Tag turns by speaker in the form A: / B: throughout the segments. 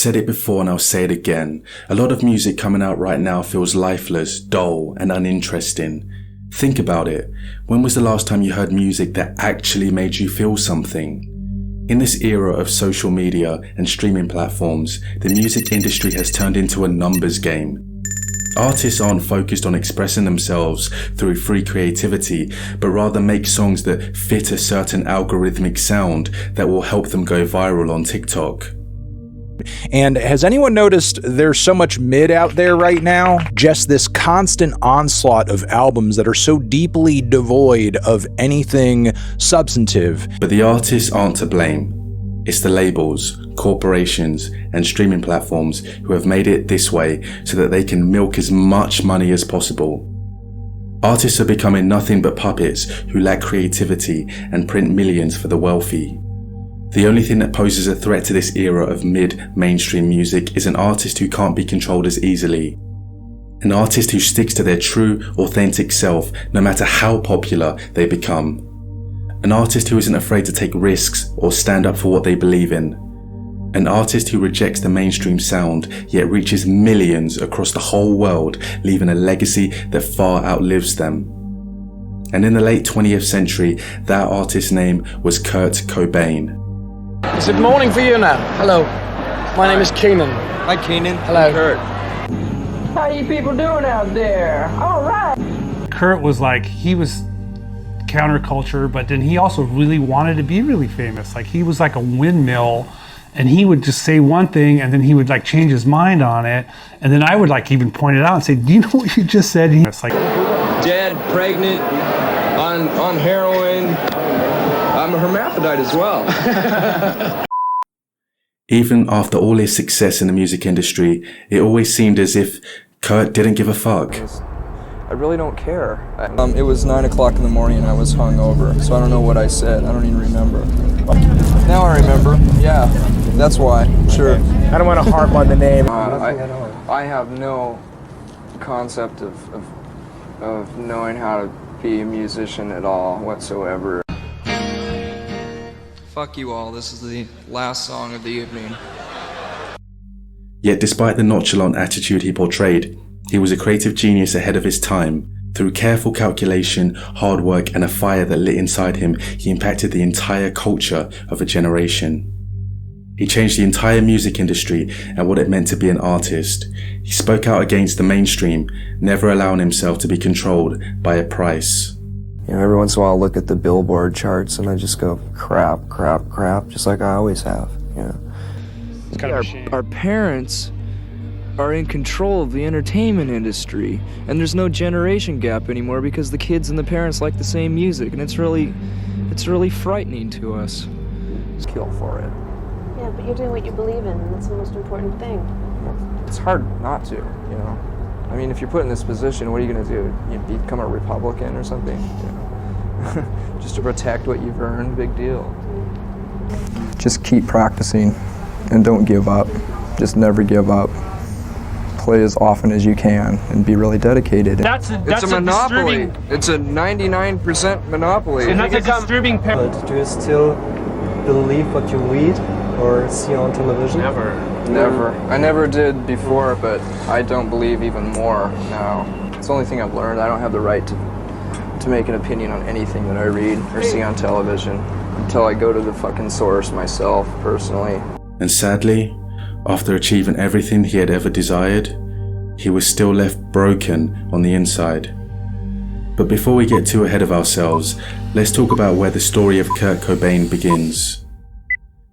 A: Said it before and I'll say it again. A lot of music coming out right now feels lifeless, dull, and uninteresting. Think about it. When was the last time you heard music that actually made you feel something? In this era of social media and streaming platforms, the music industry has turned into a numbers game. Artists aren't focused on expressing themselves through free creativity, but rather make songs that fit a certain algorithmic sound that will help them go viral on TikTok.
B: And has anyone noticed there's so much mid out there right now? Just this constant onslaught of albums that are so deeply devoid of anything substantive.
A: But the artists aren't to blame. It's the labels, corporations, and streaming platforms who have made it this way so that they can milk as much money as possible. Artists are becoming nothing but puppets who lack creativity and print millions for the wealthy. The only thing that poses a threat to this era of mid-mainstream music is an artist who can't be controlled as easily. An artist who sticks to their true, authentic self no matter how popular they become. An artist who isn't afraid to take risks or stand up for what they believe in. An artist who rejects the mainstream sound yet reaches millions across the whole world, leaving a legacy that far outlives them. And in the late 20th century, that artist's name was Kurt Cobain.
C: Is it morning for you now? Hello. My name is Keenan.
D: Hi, Keenan.
C: Hello.
D: Kurt.
E: How you people doing out there? All right.
F: Kurt was like, he was counterculture, but then he also really wanted to be really famous. Like, he was like a windmill, and he would just say one thing and then he would like change his mind on it, and then I would like even point it out and say, do you know what you just said? It's like,
D: Dead, pregnant, on heroin. I'm a hermaphrodite as well.
A: Even after all his success in the music industry, it always seemed as if Kurt didn't give a fuck.
D: I really don't care. It was 9 o'clock in the morning and I was hungover, so I don't know what I said. I don't even remember. Now I remember. Yeah, that's why. Sure.
C: I don't want to harp on the name.
D: I have no concept of knowing how to be a musician at all whatsoever. Fuck you all. This is the last song of the evening.
A: Yet despite the nonchalant attitude he portrayed, he was a creative genius ahead of his time. Through careful calculation, hard work, and a fire that lit inside him, he impacted the entire culture of a generation. He changed the entire music industry and what it meant to be an artist. He spoke out against the mainstream, never allowing himself to be controlled by a price.
D: You know, every once in a while I'll look at the Billboard charts and I just go, crap, crap, crap, just like I always have, you know.
F: it's kind of a shame.
G: Our parents are in control of the entertainment industry, and there's no generation gap anymore because the kids and the parents like the same music, and it's really frightening to us.
D: Just kill for it.
H: Yeah, but you're doing what you believe in, and that's the most important thing.
D: It's hard not to, you know. I mean, if you're put in this position, what are you going to do? You become a Republican or something? You know? Just to protect what you've earned, big deal. Just keep practicing and don't give up. Just never give up. Play as often as you can and be really dedicated.
C: That's
D: It's a monopoly. It's a 99% monopoly.
C: And that's a disturbing
I: Do you still believe what you read or see on television?
D: Never. I never did before, but I don't believe even more now. It's the only thing I've learned. I don't have the right to make an opinion on anything that I read or see on television until I go to the fucking source myself, personally.
A: And sadly, after achieving everything he had ever desired, he was still left broken on the inside. But before we get too ahead of ourselves, let's talk about where the story of Kurt Cobain begins.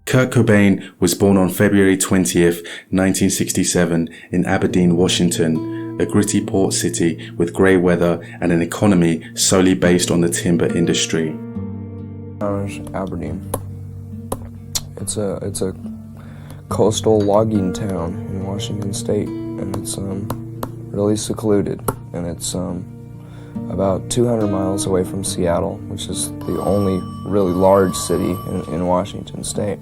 A: Kurt Cobain was born on February 20th, 1967 in Aberdeen, Washington, a gritty port city with grey weather and an economy solely based on the timber industry.
D: Aberdeen. It's a coastal logging town in Washington State, and it's really secluded, and it's about 200 miles away from Seattle, which is the only really large city in Washington State.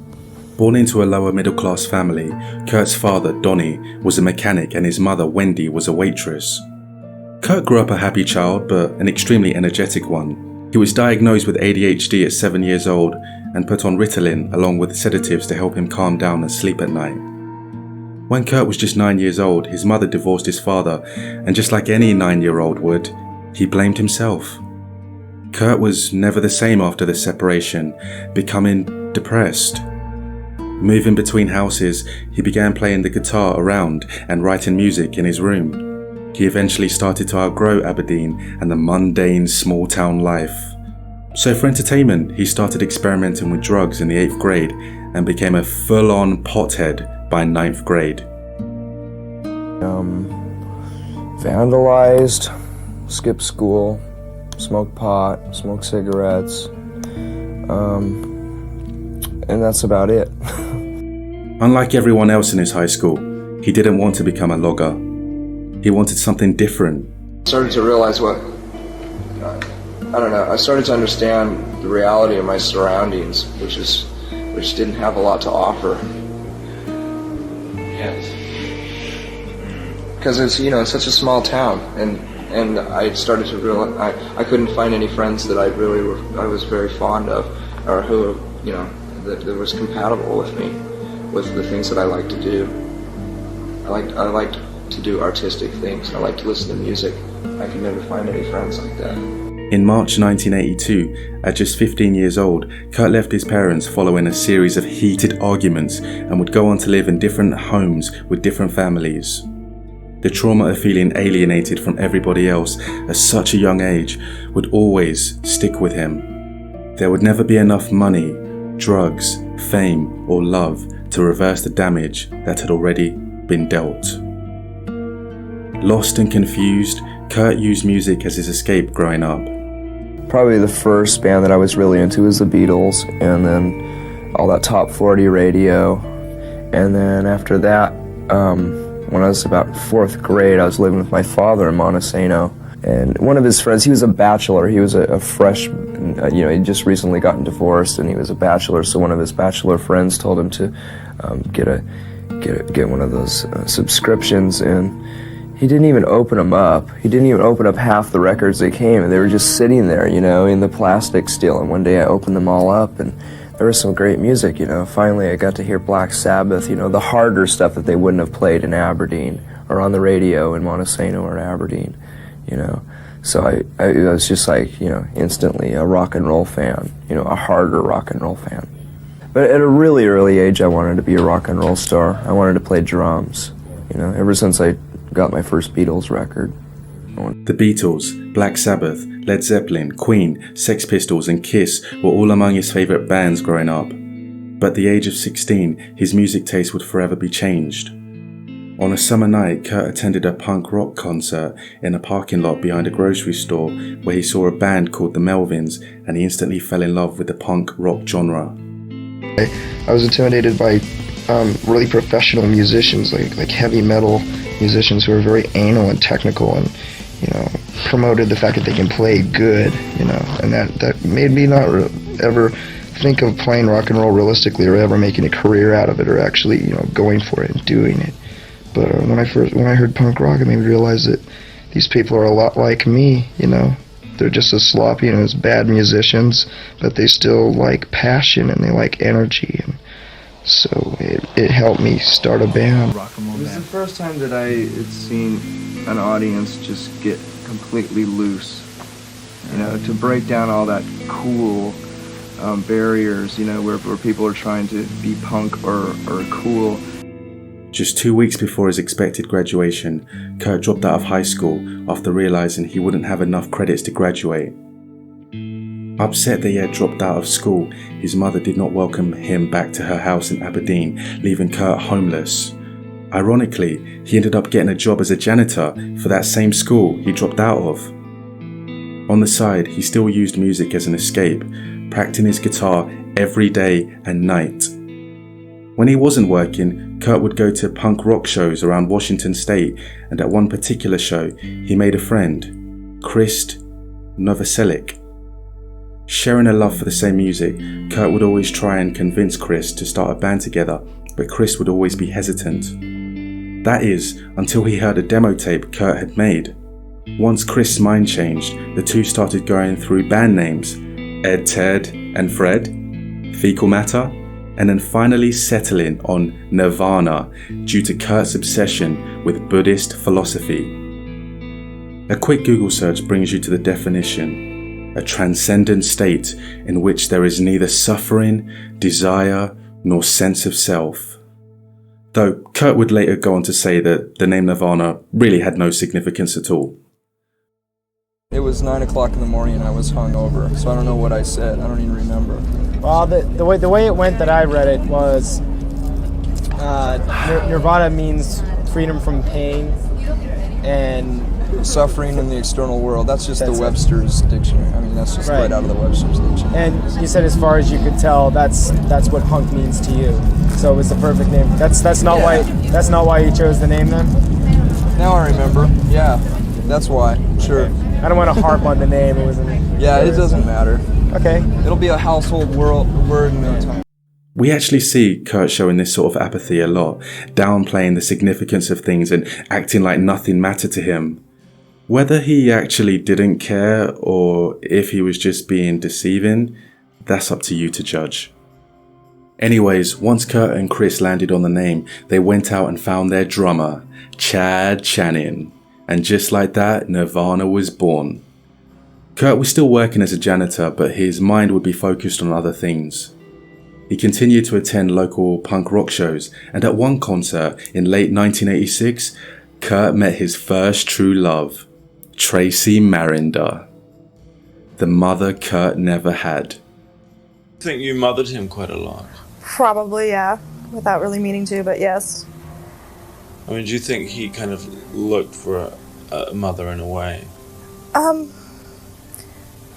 A: Born into a lower middle class family, Kurt's father, Donnie, was a mechanic and his mother, Wendy, was a waitress. Kurt grew up a happy child, but an extremely energetic one. He was diagnosed with ADHD at 7 years old and put on Ritalin along with sedatives to help him calm down and sleep at night. When Kurt was just 9 years old, his mother divorced his father, and just like any 9-year-old would, he blamed himself. Kurt was never the same after the separation, becoming depressed. Moving between houses, he began playing the guitar around and writing music in his room. He eventually started to outgrow Aberdeen and the mundane small town life. So for entertainment, he started experimenting with drugs in the 8th grade and became a full-on pothead by 9th grade.
D: Vandalized, skipped school, smoked pot, smoked cigarettes, and that's about it.
A: Unlike everyone else in his high school, he didn't want to become a logger. He wanted something different.
D: I started to realize I started to understand the reality of my surroundings, which didn't have a lot to offer. Yes. Because it's such a small town, and I started to realize I couldn't find any friends that I was very fond of, or who that was compatible with me, with the things that I like to do. I liked to do artistic things. I like to listen to music. I could never find any friends like that.
A: In March 1982, at just 15 years old, Kurt left his parents following a series of heated arguments and would go on to live in different homes with different families. The trauma of feeling alienated from everybody else at such a young age would always stick with him. There would never be enough money, drugs, fame, or love to reverse the damage that had already been dealt. Lost and confused, Kurt used music as his escape growing up.
D: Probably the first band that I was really into was the Beatles, and then all that top 40 radio. And then after that, when I was about 4th grade, I was living with my father in Montesano. And one of his friends, he was a bachelor. He was a fresh, he'd just recently gotten divorced, and he was a bachelor. So one of his bachelor friends told him to get one of those subscriptions, and he didn't even open them up. He didn't even open up half the records that came, and they were just sitting there, in the plastic still. And one day I opened them all up, and there was some great music, Finally I got to hear Black Sabbath, the harder stuff that they wouldn't have played in Aberdeen, or on the radio in Montesano or Aberdeen, So I was just like, instantly a rock and roll fan, a harder rock and roll fan. But at a really early age, I wanted to be a rock and roll star. I wanted to play drums, ever since I got my first Beatles record.
A: The Beatles, Black Sabbath, Led Zeppelin, Queen, Sex Pistols and Kiss were all among his favourite bands growing up. But at the age of 16, his music taste would forever be changed. On a summer night, Kurt attended a punk rock concert in a parking lot behind a grocery store where he saw a band called the Melvins, and he instantly fell in love with the punk rock genre.
J: I was intimidated by really professional musicians, like heavy metal musicians who are very anal and technical, and promoted the fact that they can play good, and that made me not ever think of playing rock and roll realistically, or ever making a career out of it, or actually going for it and doing it. But when I heard punk rock, it made me realize that these people are a lot like me. They're just as sloppy and as bad musicians, but they still like passion and they like energy. And so it helped me start a band. It was the first time that I had seen an audience just get completely loose. To break down all that cool barriers, where people are trying to be punk or cool.
A: Just 2 weeks before his expected graduation, Kurt dropped out of high school after realizing he wouldn't have enough credits to graduate. Upset that he had dropped out of school, his mother did not welcome him back to her house in Aberdeen, leaving Kurt homeless. Ironically, he ended up getting a job as a janitor for that same school he dropped out of. On the side, he still used music as an escape, practicing his guitar every day and night. When he wasn't working, Kurt would go to punk rock shows around Washington State, and at one particular show, he made a friend, Chris Novoselic. Sharing a love for the same music, Kurt would always try and convince Chris to start a band together, but Chris would always be hesitant. That is, until he heard a demo tape Kurt had made. Once Chris' mind changed, the two started going through band names, Ed, Ted, and Fred, Fecal Matter, and then finally settling on Nirvana due to Kurt's obsession with Buddhist philosophy. A quick Google search brings you to the definition: a transcendent state in which there is neither suffering, desire, nor sense of self. Though Kurt would later go on to say that the name Nirvana really had no significance at all.
D: It was 9 o'clock in the morning and I was hungover, so I don't know what I said. I don't even remember.
I: Well, the way it went that I read it was Nirvana means freedom from pain and
D: suffering in the external world. That's just the Webster's dictionary. I mean, that's just right out of the Webster's dictionary.
I: And you said, as far as you could tell, that's what punk means to you. So it was the perfect name. That's not why you chose the name then.
D: Now I remember. Yeah, that's why. Sure.
I: Okay. I don't want to harp on the name. It wasn't.
D: Yeah, it doesn't matter.
I: Okay.
D: It'll be a household word in no time.
A: We actually see Kurt showing this sort of apathy a lot, downplaying the significance of things and acting like nothing mattered to him. Whether he actually didn't care or if he was just being deceiving, that's up to you to judge. Anyways, once Kurt and Chris landed on the name, they went out and found their drummer, Chad Channing. And just like that, Nirvana was born. Kurt was still working as a janitor, but his mind would be focused on other things. He continued to attend local punk rock shows, and at one concert in late 1986, Kurt met his first true love, Tracy Marinder, the mother Kurt never had.
K: I think you mothered him quite a lot.
L: Probably, yeah, without really meaning to, but yes.
K: I mean, do you think he kind of looked for a mother in a way?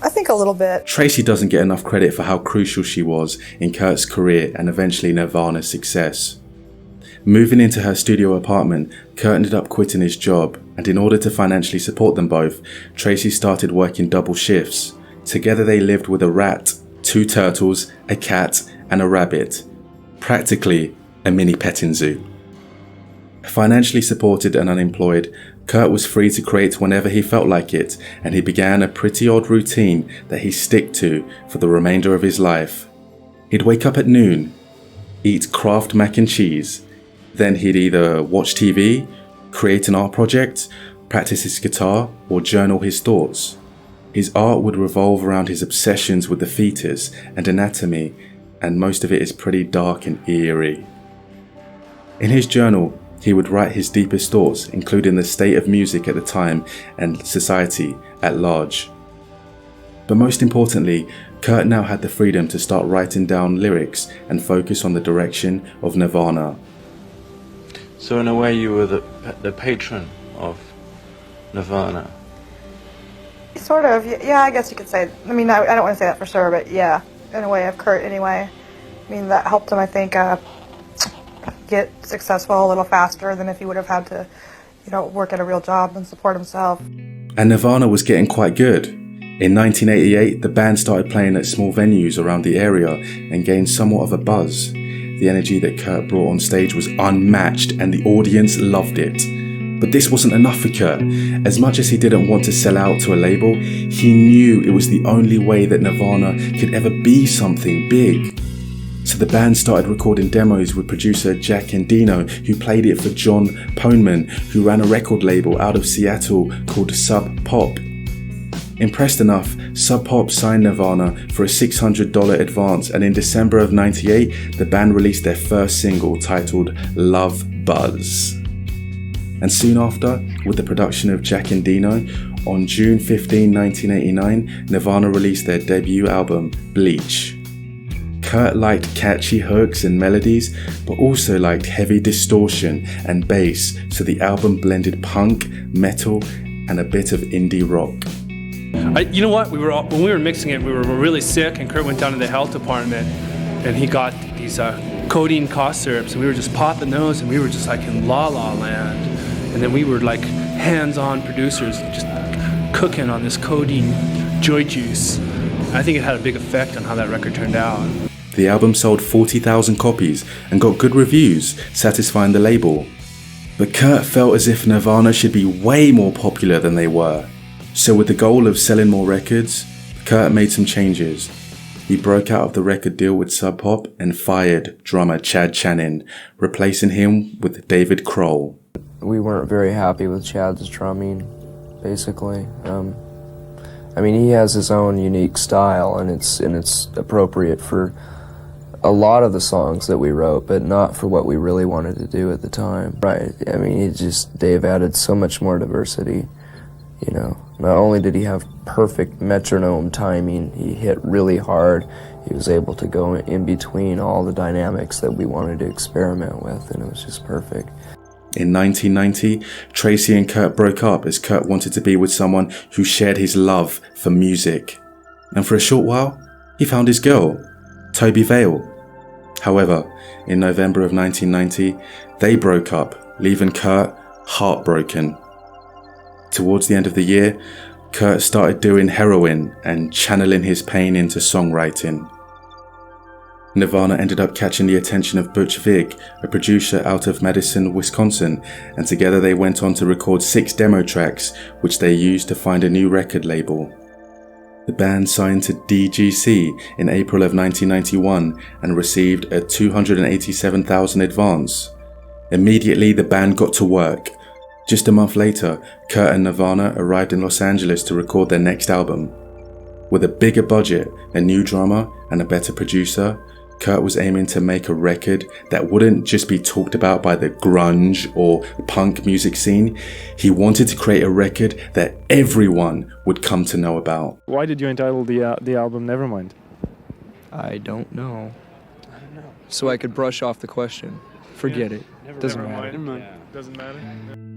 L: I think a little bit.
A: Tracy doesn't get enough credit for how crucial she was in Kurt's career and eventually Nirvana's success. Moving into her studio apartment, Kurt ended up quitting his job, and in order to financially support them both, Tracy started working double shifts. Together they lived with a rat, 2 turtles, a cat, and a rabbit. Practically a mini petting zoo. Financially supported and unemployed, Kurt was free to create whenever he felt like it, and he began a pretty odd routine that he stick to for the remainder of his life. He'd wake up at noon, eat Kraft mac and cheese, then he'd either watch TV, create an art project, practice his guitar, or journal his thoughts. His art would revolve around his obsessions with the fetus and anatomy, and most of it is pretty dark and eerie. In his journal, he would write his deepest thoughts, including the state of music at the time and society at large. But most importantly, Kurt now had the freedom to start writing down lyrics and focus on the direction of Nirvana.
K: So in a way you were the patron of Nirvana?
L: Sort of, yeah, I guess you could say. I mean, I don't want to say that for sure, but yeah, in a way of Kurt anyway. I mean, that helped him, I think, get successful a little faster than if he would have had to, work at a real job and support himself.
A: And Nirvana was getting quite good. In 1988, the band started playing at small venues around the area and gained somewhat of a buzz. The energy that Kurt brought on stage was unmatched and the audience loved it. But this wasn't enough for Kurt. As much as he didn't want to sell out to a label, he knew it was the only way that Nirvana could ever be something big. So the band started recording demos with producer Jack Endino, who played it for John Poneman, who ran a record label out of Seattle called Sub Pop. Impressed enough, Sub Pop signed Nirvana for a $600 advance, and in December of '98, the band released their first single titled Love Buzz. And soon after, with the production of Jack Endino, on June 15, 1989, Nirvana released their debut album, Bleach. Kurt liked catchy hooks and melodies, but also liked heavy distortion and bass, so the album blended punk, metal, and a bit of indie rock.
M: You know what? When we were mixing it, we were really sick, and Kurt went down to the health department, and he got these codeine cough syrups, and we were just popping those, and we were just like in la la land. And then we were like hands-on producers, just cooking on this codeine joy juice. I think it had a big effect on how that record turned out.
A: The album sold 40,000 copies and got good reviews, satisfying the label. But Kurt felt as if Nirvana should be way more popular than they were. So with the goal of selling more records, Kurt made some changes. he broke out of the record deal with Sub Pop and fired drummer Chad Channing, replacing him with David Kroll.
D: We weren't very happy with Chad's drumming, basically. I mean, he has his own unique style, and it's appropriate for a lot of the songs that we wrote, but not for what we really wanted to do at the time. Right. I mean, Dave added so much more diversity, you know. Not only did he have perfect metronome timing, he hit really hard. He was able to go in between all the dynamics that we wanted to experiment with, and it was just perfect.
A: In 1990, Tracy and Kurt broke up as Kurt wanted to be with someone who shared his love for music. And for a short while, he found his girl, Toby Vale. However, in November of 1990, they broke up, leaving Kurt heartbroken. Towards the end of the year, Kurt started doing heroin and channeling his pain into songwriting. Nirvana ended up catching the attention of Butch Vig, a producer out of Madison, Wisconsin, and together they went on to record 6 demo tracks, which they used to find a new record label. The band signed to DGC in April of 1991 and received a $287,000 advance. Immediately, the band got to work. Just a month later, Kurt and Nirvana arrived in Los Angeles to record their next album. With a bigger budget, a new drummer, and a better producer, Kurt was aiming to make a record that wouldn't just be talked about by the grunge or punk music scene. He wanted to create a record that everyone would come to know about.
I: Why did you entitle the album Nevermind?
D: I don't know. So I could brush off the question. Forget it. Doesn't matter.
I: Doesn't matter.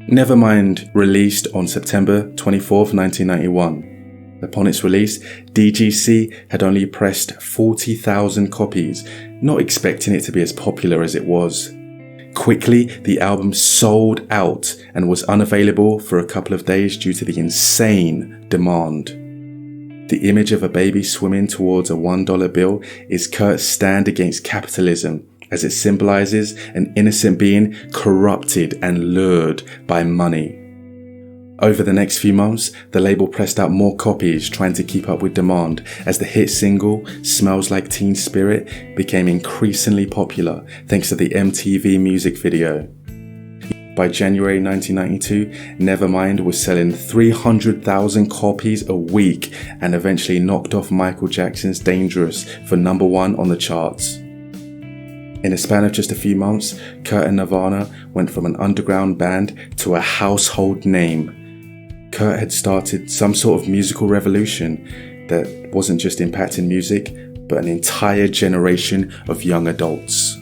A: Nevermind released on September 24th, 1991. Upon its release, DGC had only pressed 40,000 copies, not expecting it to be as popular as it was. Quickly, the album sold out and was unavailable for a couple of days due to the insane demand. The image of a baby swimming towards a $1 bill is Kurt's stand against capitalism, as it symbolizes an innocent being corrupted and lured by money. Over the next few months, the label pressed out more copies, trying to keep up with demand, as the hit single, Smells Like Teen Spirit, became increasingly popular thanks to the MTV music video. By January 1992, Nevermind was selling 300,000 copies a week and eventually knocked off Michael Jackson's Dangerous for #1 on the charts. In a span of just a few months, Kurt and Nirvana went from an underground band to a household name. Kurt had started some sort of musical revolution that wasn't just impacting music, but an entire generation of young adults.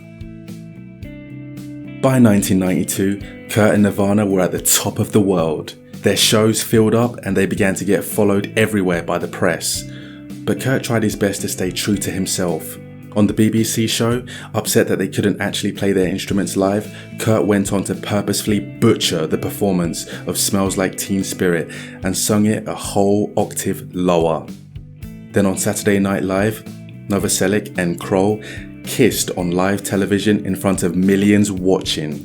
A: By 1992, Kurt and Nirvana were at the top of the world. Their shows filled up and they began to get followed everywhere by the press. But Kurt tried his best to stay true to himself. On the BBC show, upset that they couldn't actually play their instruments live, Kurt went on to purposefully butcher the performance of Smells Like Teen Spirit and sung it a whole octave lower. Then on Saturday Night Live, Novoselic and Kroll kissed on live television in front of millions watching.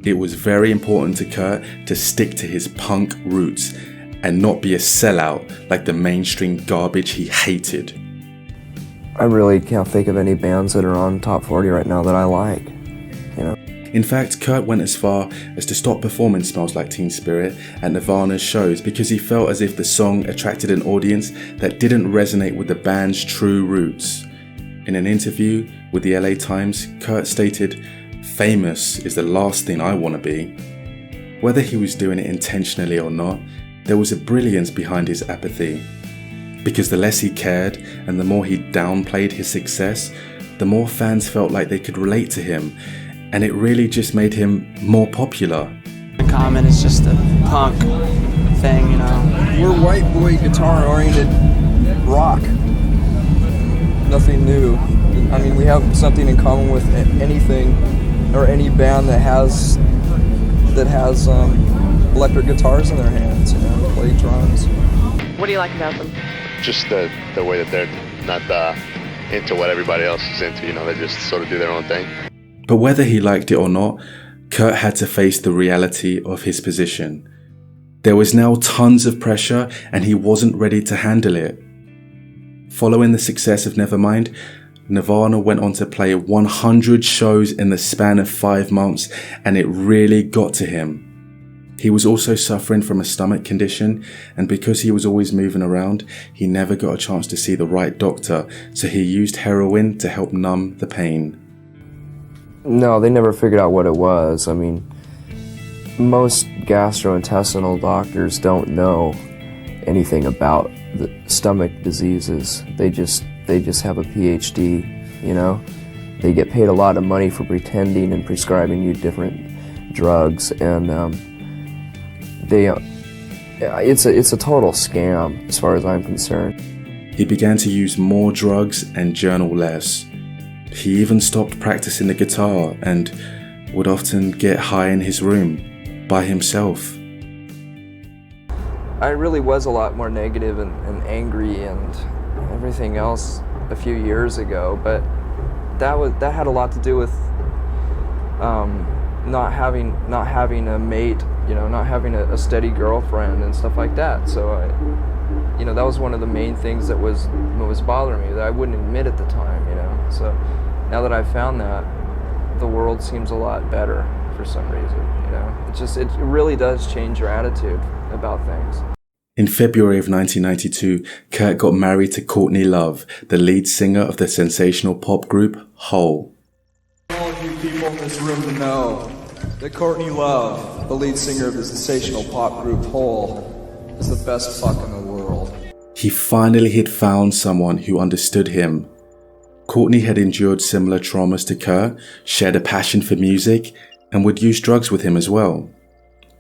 A: It was very important to Kurt to stick to his punk roots and not be a sellout like the mainstream garbage he hated.
D: I really can't think of any bands that are on top 40 right now that I like, you know.
A: In fact, Kurt went as far as to stop performing Smells Like Teen Spirit at Nirvana's shows because he felt as if the song attracted an audience that didn't resonate with the band's true roots. In an interview with the LA Times, Kurt stated, "Famous is the last thing I want to be." Whether he was doing it intentionally or not, there was a brilliance behind his apathy. Because the less he cared and the more he downplayed his success, the more fans felt like they could relate to him, and it really just made him more popular.
N: Common is just a punk thing, you know.
D: We're white boy guitar-oriented rock. Nothing new. I mean, we have something in common with anything or any band that has electric guitars in their hands, you know, play drums.
H: What do you like about them?
O: Just the way that they're not into what everybody else is into, you know, they just sort of do their own thing.
A: But whether he liked it or not, Kurt had to face the reality of his position. There was now tons of pressure and he wasn't ready to handle it. Following the success of Nevermind, Nirvana went on to play 100 shows in the span of 5 months, and it really got to him. He was also suffering from a stomach condition, and because he was always moving around, he never got a chance to see the right doctor, so he used heroin to help numb the pain.
D: No, they never figured out what it was. I mean, most gastrointestinal doctors don't know anything about the stomach diseases. They just have a PhD, you know? They get paid a lot of money for pretending and prescribing you different drugs, and it's a total scam as far as I'm concerned.
A: He began to use more drugs and journal less. He even stopped practicing the guitar and would often get high in his room by himself.
D: I really was a lot more negative and angry and everything else a few years ago, but that had a lot to do with not having a mate, you know, not having a steady girlfriend and stuff like that. So that was one of the main things that was bothering me, that I wouldn't admit at the time, you know. So now that I've found that, the world seems a lot better for some reason, you know. It really does change your attitude about things.
A: In February of 1992, Kurt got married to Courtney Love, the lead singer of the sensational pop group Hole.
P: All of you people in this room to know that Courtney Love, the lead singer of the sensational pop group Hole, is the best fuck in the world.
A: He finally had found someone who understood him. Courtney had endured similar traumas to Kurt, shared a passion for music, and would use drugs with him as well.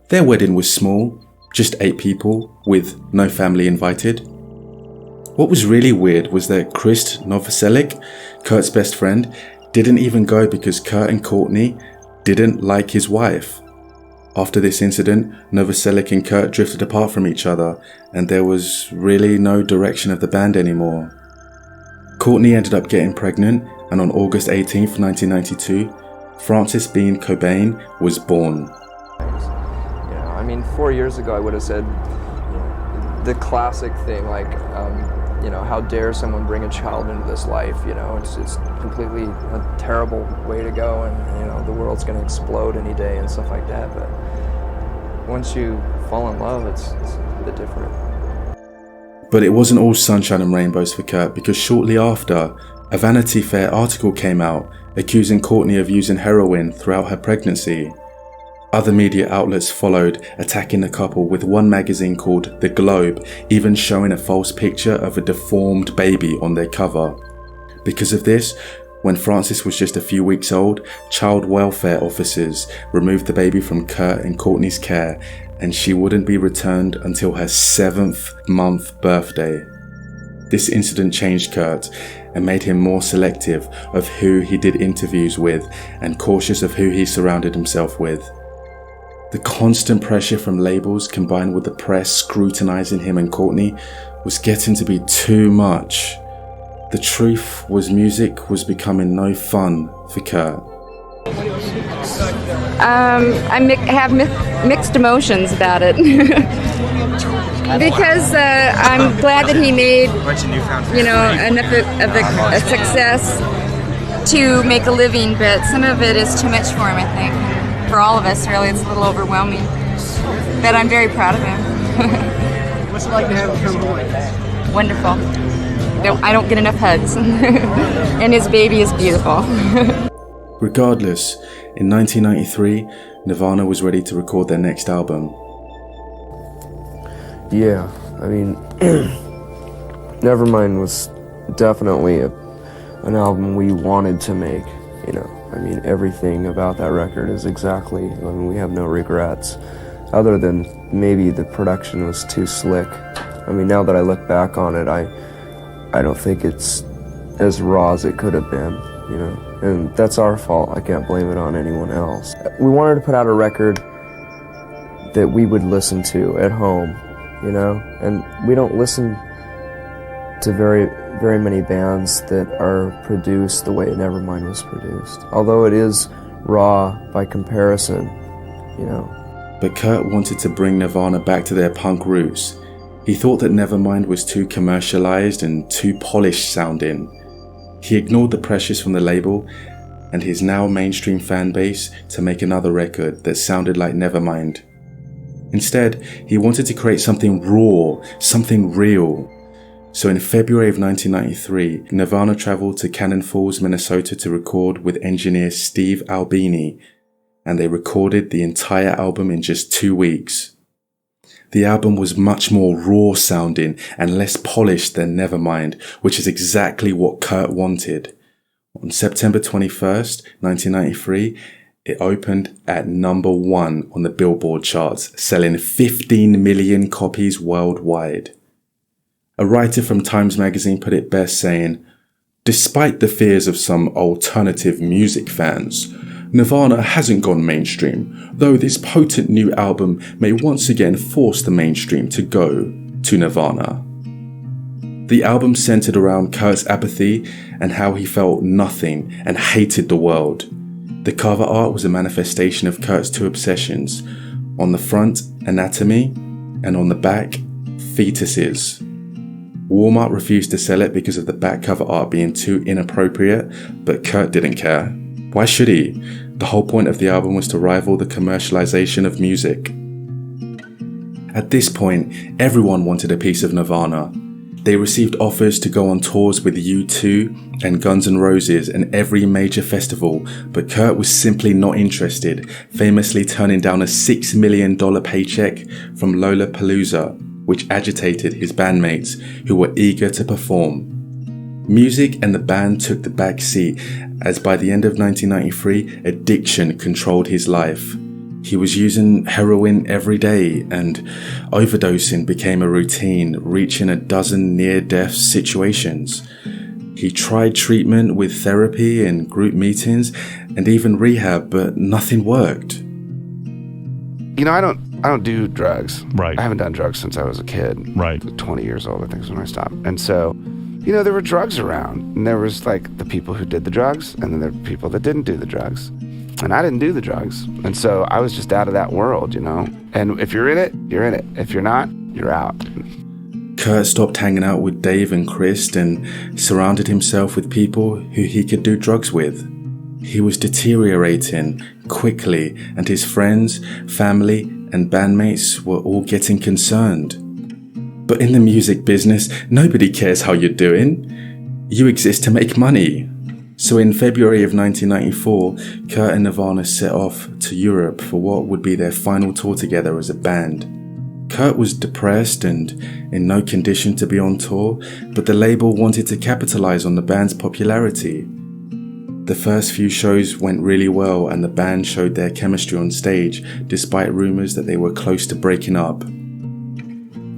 A: Their wedding was small, just 8 people, with no family invited. What was really weird was that Chris Novoselic, Kurt's best friend, didn't even go because Kurt and Courtney didn't like his wife. After this incident, Novoselic and Kurt drifted apart from each other, and there was really no direction of the band anymore. Courtney ended up getting pregnant, and on August 18th, 1992, Frances Bean Cobain was born.
D: I mean, 4 years ago, I would have said the classic thing, like, how dare someone bring a child into this life, you know, it's completely a terrible way to go, and, the world's going to explode any day and stuff like that, but once you fall in love, it's a bit different.
A: But it wasn't all sunshine and rainbows for Kurt, because shortly after, a Vanity Fair article came out accusing Courtney of using heroin throughout her pregnancy. Other media outlets followed, attacking the couple, with one magazine called The Globe even showing a false picture of a deformed baby on their cover. Because of this, when Frances was just a few weeks old, child welfare officers removed the baby from Kurt and Courtney's care, and she wouldn't be returned until her 7th month birthday. This incident changed Kurt and made him more selective of who he did interviews with and cautious of who he surrounded himself with. The constant pressure from labels combined with the press scrutinizing him and Courtney was getting to be too much. The truth was music was becoming no fun for Kurt.
Q: I have mixed emotions about it. Because I'm glad that he made, enough of a success to make a living, but some of it is too much for him, I think. For all of us, really, it's a little overwhelming. But I'm very proud of him.
C: What's it like to have him come home?
Q: Wonderful. I don't get enough hugs. And his baby is beautiful.
A: Regardless, in 1993, Nirvana was ready to record their next album.
D: Yeah, I mean, Nevermind was definitely an album we wanted to make, I mean, everything about that record is exactly, we have no regrets, other than maybe the production was too slick. I mean, now that I look back on it, I don't think it's as raw as it could have been, and that's our fault. I can't blame it on anyone else. We wanted to put out a record that we would listen to at home, and we don't listen to very, very many bands that are produced the way Nevermind was produced. Although it is raw by comparison,
A: But Kurt wanted to bring Nirvana back to their punk roots. He thought that Nevermind was too commercialized and too polished sounding. He ignored the pressures from the label and his now mainstream fan base to make another record that sounded like Nevermind. Instead, he wanted to create something raw, something real. So in February of 1993, Nirvana traveled to Cannon Falls, Minnesota to record with engineer Steve Albini, and they recorded the entire album in just 2 weeks. The album was much more raw sounding and less polished than Nevermind, which is exactly what Kurt wanted. On September 21st, 1993, it opened at number 1 on the Billboard charts, selling 15 million copies worldwide. A writer from Times magazine put it best, saying, "Despite the fears of some alternative music fans, Nirvana hasn't gone mainstream, though this potent new album may once again force the mainstream to go to Nirvana." The album centered around Kurt's apathy and how he felt nothing and hated the world. The cover art was a manifestation of Kurt's two obsessions. On the front, anatomy, and on the back, fetuses. Walmart refused to sell it because of the back cover art being too inappropriate, but Kurt didn't care. Why should he? The whole point of the album was to rival the commercialization of music. At this point, everyone wanted a piece of Nirvana. They received offers to go on tours with U2 and Guns N' Roses and every major festival, but Kurt was simply not interested, famously turning down a $6 million paycheck from Lollapalooza, which agitated his bandmates who were eager to perform. Music and the band took the back seat, as by the end of 1993, addiction controlled his life. He was using heroin every day, and overdosing became a routine, reaching a dozen near-death situations. He tried treatment with therapy and group meetings, and even rehab, but nothing worked.
R: You know, I don't do drugs.
S: Right.
R: I haven't done drugs since I was a kid.
S: Right.
R: 20 years old, I think, is when I stopped. And so, you know, there were drugs around. And there was like the people who did the drugs, and then there were people that didn't do the drugs. And I didn't do the drugs. And so I was just out of that world, you know. And if you're in it, you're in it. If you're not, you're out.
A: Kurt stopped hanging out with Dave and Chris and surrounded himself with people who he could do drugs with. He was deteriorating quickly, and his friends, family, and bandmates were all getting concerned. But in the music business, nobody cares how you're doing. You exist to make money. So in February of 1994, Kurt and Nirvana set off to Europe for what would be their final tour together as a band. Kurt was depressed and in no condition to be on tour, but the label wanted to capitalize on the band's popularity. The first few shows went really well, and the band showed their chemistry on stage, despite rumors that they were close to breaking up.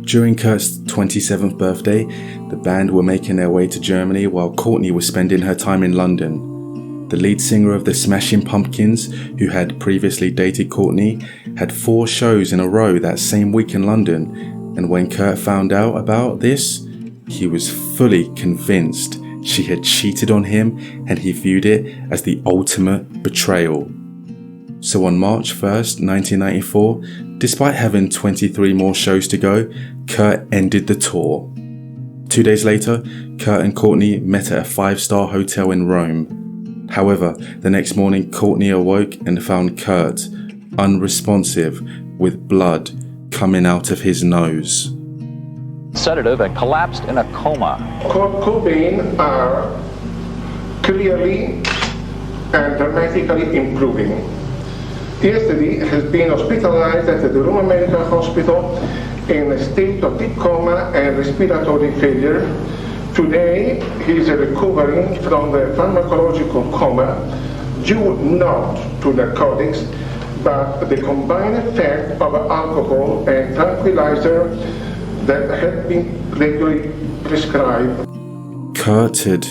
A: During Kurt's 27th birthday, the band were making their way to Germany while Courtney was spending her time in London. The lead singer of the Smashing Pumpkins, who had previously dated Courtney, had 4 shows in a row that same week in London, and when Kurt found out about this, he was fully convinced she had cheated on him, and he viewed it as the ultimate betrayal. So on March 1st, 1994, despite having 23 more shows to go, Kurt ended the tour. 2 days later, Kurt and Courtney met at a 5-star hotel in Rome. However, the next morning, Courtney awoke and found Kurt unresponsive with blood coming out of his nose.
T: Sedative and collapsed in a coma.
U: Cobain are clearly and dramatically improving. Yesterday has been hospitalized at the Roma Medical Hospital in a state of deep coma and respiratory failure. Today he is recovering from the pharmacological coma due not to narcotics but the combined effect of alcohol and tranquilizer that had been regularly prescribed.
A: Kurt had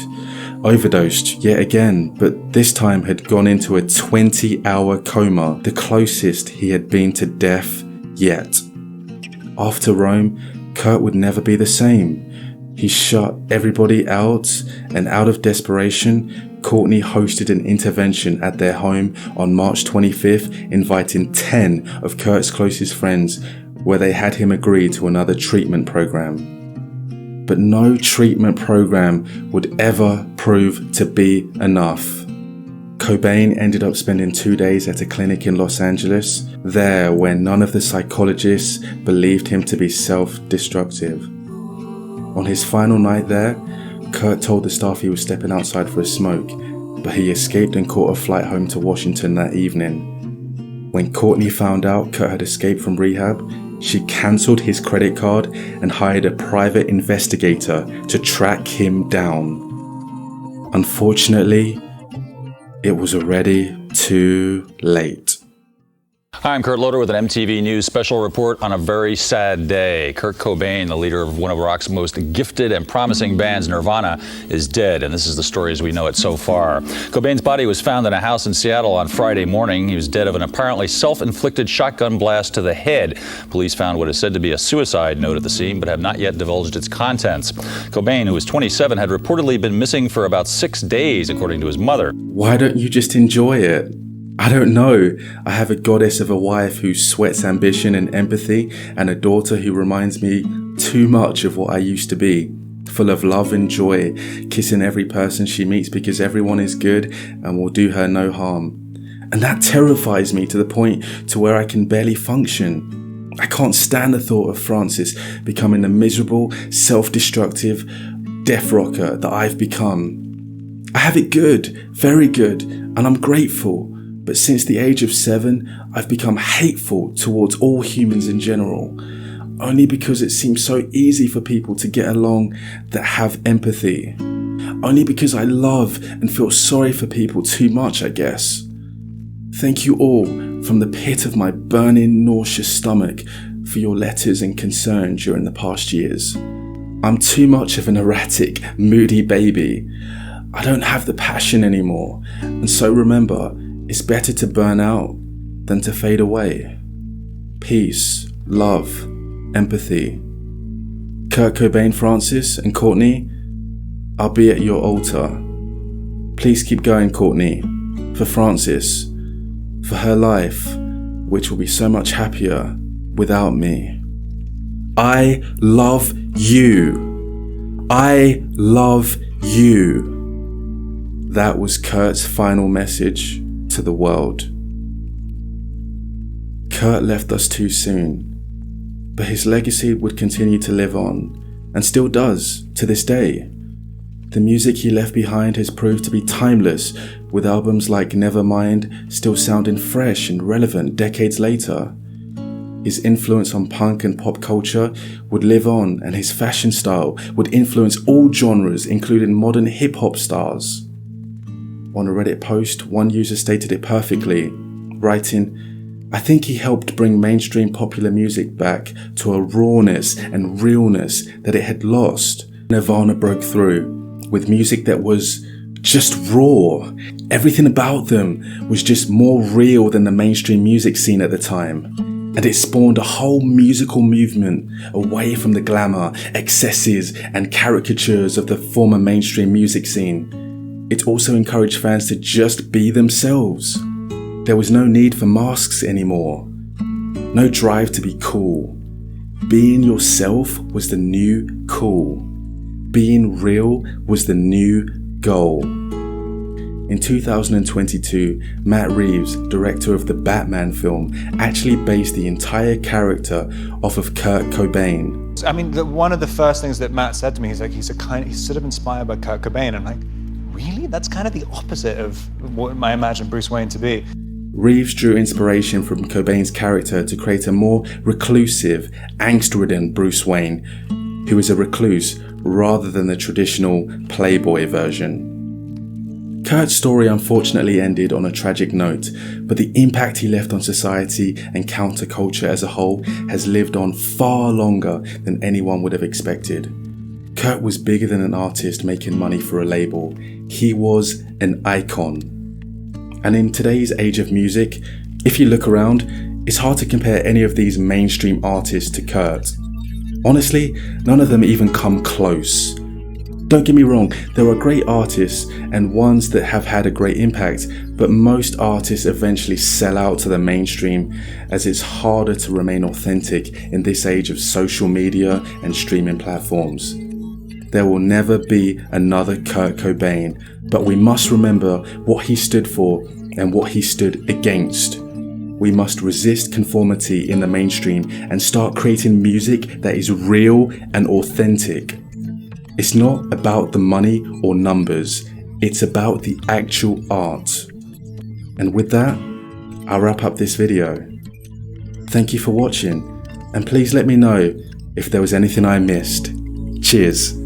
A: overdosed yet again, but this time had gone into a 20-hour coma, the closest he had been to death yet. After Rome, Kurt would never be the same. He shut everybody out, and out of desperation, Courtney hosted an intervention at their home on March 25th, inviting 10 of Kurt's closest friends, where they had him agree to another treatment program. But no treatment program would ever prove to be enough. Cobain ended up spending 2 days at a clinic in Los Angeles, there where none of the psychologists believed him to be self-destructive. On his final night there, Kurt told the staff he was stepping outside for a smoke, but he escaped and caught a flight home to Washington that evening. When Courtney found out Kurt had escaped from rehab, she cancelled his credit card and hired a private investigator to track him down. Unfortunately, it was already too late.
T: Hi, I'm Kurt Loder with an MTV News special report on a very sad day. Kurt Cobain, the leader of one of rock's most gifted and promising bands, Nirvana, is dead, and this is the story as we know it so far. Cobain's body was found in a house in Seattle on Friday morning. He was dead of an apparently self-inflicted shotgun blast to the head. Police found what is said to be a suicide note at the scene, but have not yet divulged its contents. Cobain, who was 27, had reportedly been missing for about 6 days, according to his mother.
A: Why don't you just enjoy it? I don't know. I have a goddess of a wife who sweats ambition and empathy, and a daughter who reminds me too much of what I used to be, full of love and joy, kissing every person she meets because everyone is good and will do her no harm. And that terrifies me to the point to where I can barely function. I can't stand the thought of Francis becoming the miserable, self-destructive death rocker that I've become. I have it good, very good, and I'm grateful. But since the age of 7, I've become hateful towards all humans in general, only because it seems so easy for people to get along that have empathy. Only because I love and feel sorry for people too much, I guess. Thank you all from the pit of my burning, nauseous stomach for your letters and concern during the past years. I'm too much of an erratic, moody baby. I don't have the passion anymore, and so remember, it's better to burn out than to fade away. Peace, love, empathy. Kurt Cobain, Francis, and Courtney, I'll be at your altar. Please keep going, Courtney, for Francis, for her life, which will be so much happier without me. I love you. I love you. That was Kurt's final message to the world. Kurt left us too soon, but his legacy would continue to live on, and still does to this day. The music he left behind has proved to be timeless, with albums like Nevermind still sounding fresh and relevant decades later. His influence on punk and pop culture would live on, and his fashion style would influence all genres, including modern hip-hop stars. On a Reddit post, one user stated it perfectly, writing, "I think he helped bring mainstream popular music back to a rawness and realness that it had lost." Nirvana broke through with music that was just raw. Everything about them was just more real than the mainstream music scene at the time. And it spawned a whole musical movement away from the glamour, excesses, and caricatures of the former mainstream music scene. It also encouraged fans to just be themselves. There was no need for masks anymore. No drive to be cool. Being yourself was the new cool. Being real was the new goal. In 2022, Matt Reeves, director of the Batman film, actually based the entire character off of Kurt Cobain.
S: I mean, one of the first things that Matt said to me, he's like, he's sort of inspired by Kurt Cobain. I'm like, really? That's kind of the opposite of what I imagine Bruce Wayne to be.
A: Reeves drew inspiration from Cobain's character to create a more reclusive, angst-ridden Bruce Wayne, who is a recluse rather than the traditional playboy version. Kurt's story unfortunately ended on a tragic note, but the impact he left on society and counterculture as a whole has lived on far longer than anyone would have expected. Kurt was bigger than an artist making money for a label. He was an icon. And in today's age of music, if you look around, it's hard to compare any of these mainstream artists to Kurt. Honestly, none of them even come close. Don't get me wrong, there are great artists and ones that have had a great impact, but most artists eventually sell out to the mainstream as it's harder to remain authentic in this age of social media and streaming platforms. There will never be another Kurt Cobain, but we must remember what he stood for and what he stood against. We must resist conformity in the mainstream and start creating music that is real and authentic. It's not about the money or numbers, it's about the actual art. And with that, I'll wrap up this video. Thank you for watching, and please let me know if there was anything I missed. Cheers.